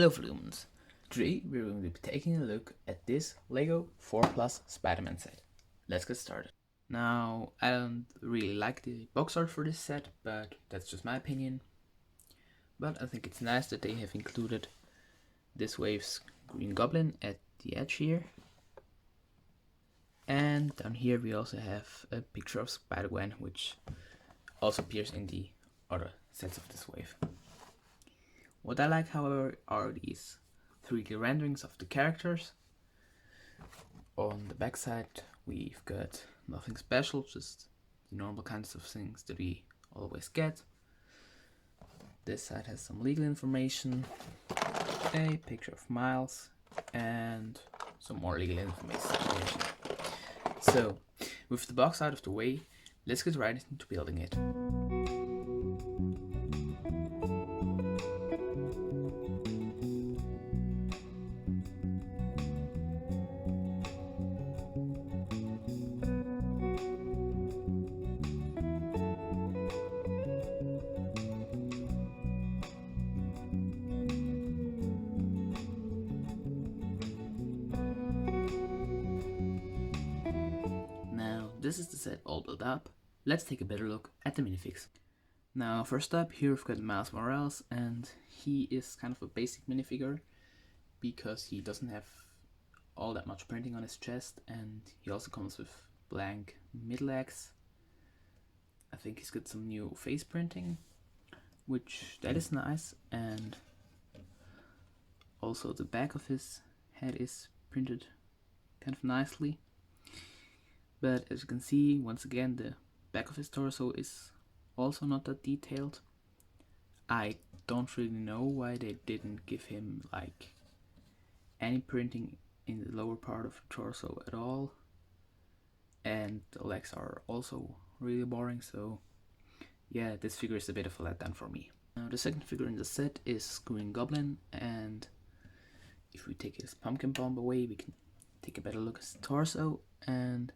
Hello Flumens! Today we're going to be taking a look at this LEGO 4 Plus Spider-Man set. Let's get started. Now, I don't really like the box art for this set, but that's just my opinion. But I think it's nice that they have included this wave's Green Goblin at the edge here. And down here we also have a picture of Spider-Gwen, which also appears in the other sets of this wave. What I like, however, are these 3D renderings of the characters. On the backside we've got nothing special, just the normal kinds of things that we always get. This side has some legal information, a picture of Miles, and some more legal information. So, with the box out of the way, let's get right into building it. This is the set all built up. Let's take a better look at the minifigs. Now first up, here we've got Miles Morales, and he is kind of a basic minifigure because he doesn't have all that much printing on his chest, and he also comes with blank mid-legs. I think he's got some new face printing, which that is nice, and also the back of his head is printed kind of nicely. But as you can see, once again, the back of his torso is also not that detailed. I don't really know why they didn't give him like any printing in the lower part of the torso at all. And the legs are also really boring, so yeah, this figure is a bit of a letdown for me. Now the second figure in the set is Green Goblin, and if we take his pumpkin bomb away, we can take a better look at his torso, and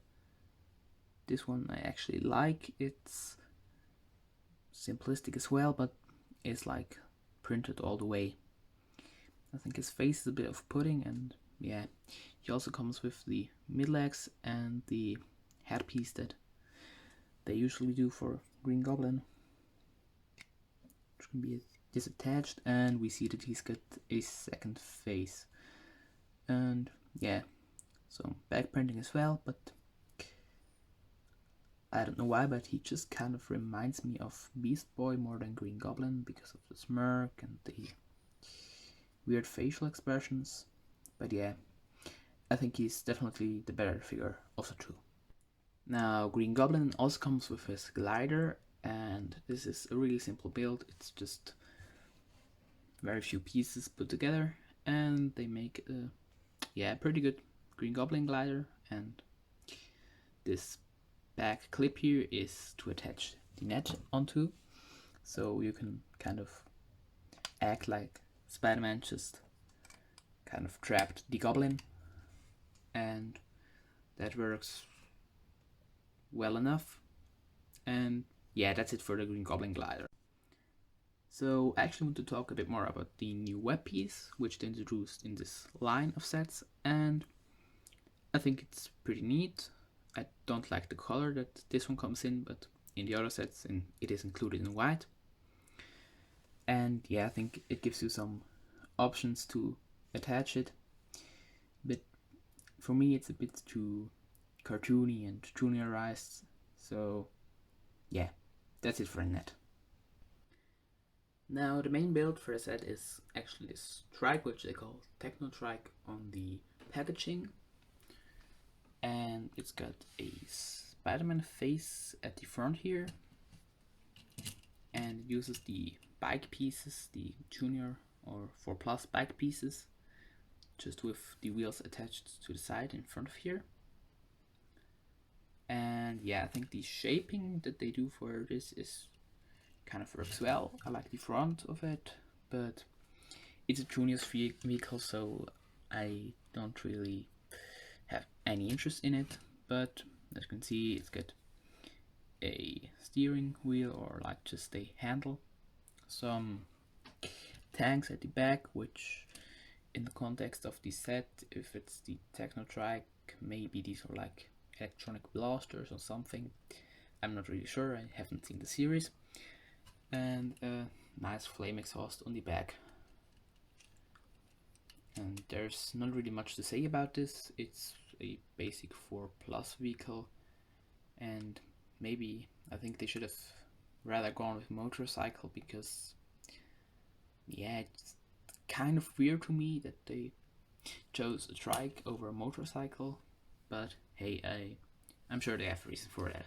this one I actually like. It's simplistic as well, but it's like printed all the way. I think his face is a bit of pudding, and yeah, he also comes with the mid-legs and the headpiece that they usually do for Green Goblin, which can be disattached, and we see that he's got a second face. And yeah, some back printing as well, but I don't know why, but he just kind of reminds me of Beast Boy more than Green Goblin because of the smirk and the weird facial expressions. But yeah, I think he's definitely the better figure of the two. Now, Green Goblin also comes with his glider, and this is a really simple build. It's just very few pieces put together, and they make a pretty good Green Goblin glider. And this back clip here is to attach the net onto, so you can kind of act like Spider-Man just kind of trapped the goblin, and that works well enough. And yeah, that's it for the Green Goblin glider. So I actually want to talk a bit more about the new web piece, which they introduced in this line of sets, and I think it's pretty neat. I don't like the color that this one comes in, but in the other sets it is included in white. And yeah, I think it gives you some options to attach it, but for me it's a bit too cartoony and juniorized, so yeah, that's it for the net. Now the main build for the set is actually this Trike, which they call Techno Trike on the packaging. And it's got a Spider-Man face at the front here, and it uses the bike pieces, the Junior or 4 Plus bike pieces, just with the wheels attached to the side in front of here. And yeah, I think the shaping that they do for this is kind of works well. I like the front of it, but it's a Junior's vehicle, so I don't really have any interest in it. But as you can see, it's got a steering wheel, or like just a handle, some tanks at the back, which in the context of the set, if it's the Techno Trike, maybe these are like electronic blasters or something. I'm not really sure, I haven't seen the series. And a nice flame exhaust on the back. And there's not really much to say about this. It's a basic 4 Plus vehicle, and maybe I think they should have rather gone with motorcycle, because yeah, it's kind of weird to me that they chose a trike over a motorcycle, but hey, I'm sure they have a reason for that.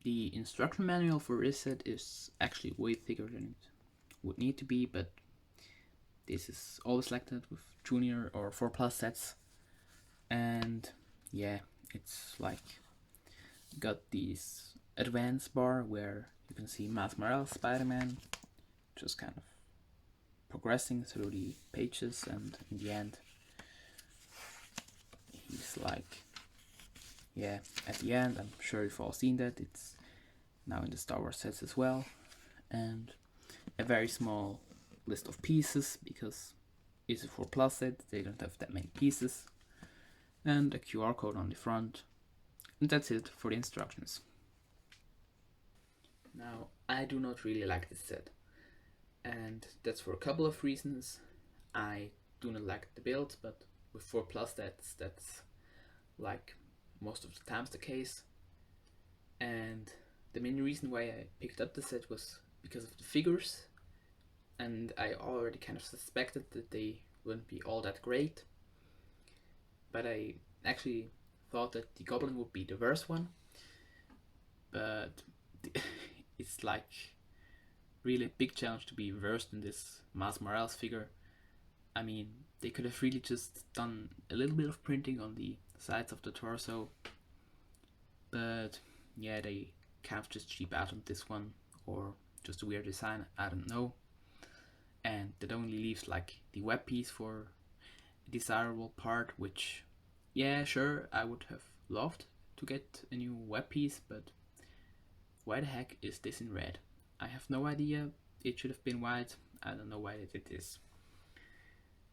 The instruction manual for this set is actually way thicker than it would need to be, but this is always like that with junior or 4 Plus sets. And yeah, it's like got these advanced bar where you can see Miles Morales Spider-Man just kind of progressing through the pages, and in the end he's like, yeah, at the end, I'm sure you've all seen that, it's now in the Star Wars sets as well, and a very small list of pieces, because it's a 4 Plus set, they don't have that many pieces, and a QR code on the front, and that's it for the instructions. Now, I do not really like this set, and that's for a couple of reasons. I do not like the build, but with 4 Plus that's like most of the times the case. And the main reason why I picked up the set was because of the figures, and I already kind of suspected that they wouldn't be all that great, but I actually thought that the Goblin would be the worst one, but it's like really a big challenge to be worse than this Miles Morales figure. I mean, they could have really just done a little bit of printing on the sides of the torso, but yeah, they kind of just cheap out on this one, or just a weird design, I don't know. And that only leaves like the web piece for a desirable part, which, yeah, sure, I would have loved to get a new web piece, but why the heck is this in red? I have no idea. It should have been white. I don't know why they did this.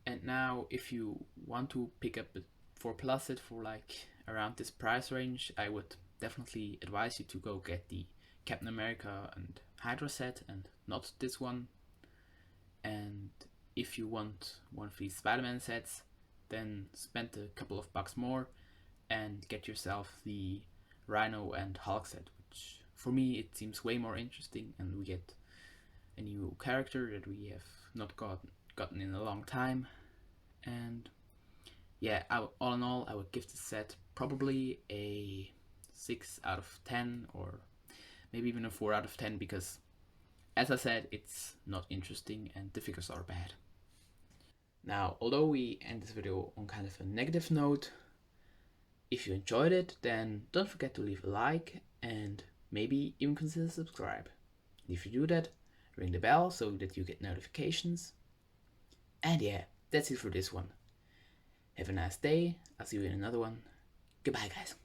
And now, if you want to pick up a 4 Plus set for like around this price range, I would definitely advise you to go get the Captain America and Hydra set, and not this one. And if you want one of these Spider-Man sets, then spend a couple of bucks more and get yourself the Rhino and Hulk set, which for me it seems way more interesting, and we get a new character that we have not gotten in a long time. And yeah, all in all, I would give this set probably a 6 out of 10, or maybe even a 4 out of 10, because as I said, it's not interesting and the figures are bad. Now, although we end this video on kind of a negative note, if you enjoyed it, then don't forget to leave a like and maybe even consider subscribe. And if you do that, ring the bell so that you get notifications. And yeah, that's it for this one. Have a nice day. I'll see you in another one. Goodbye, guys.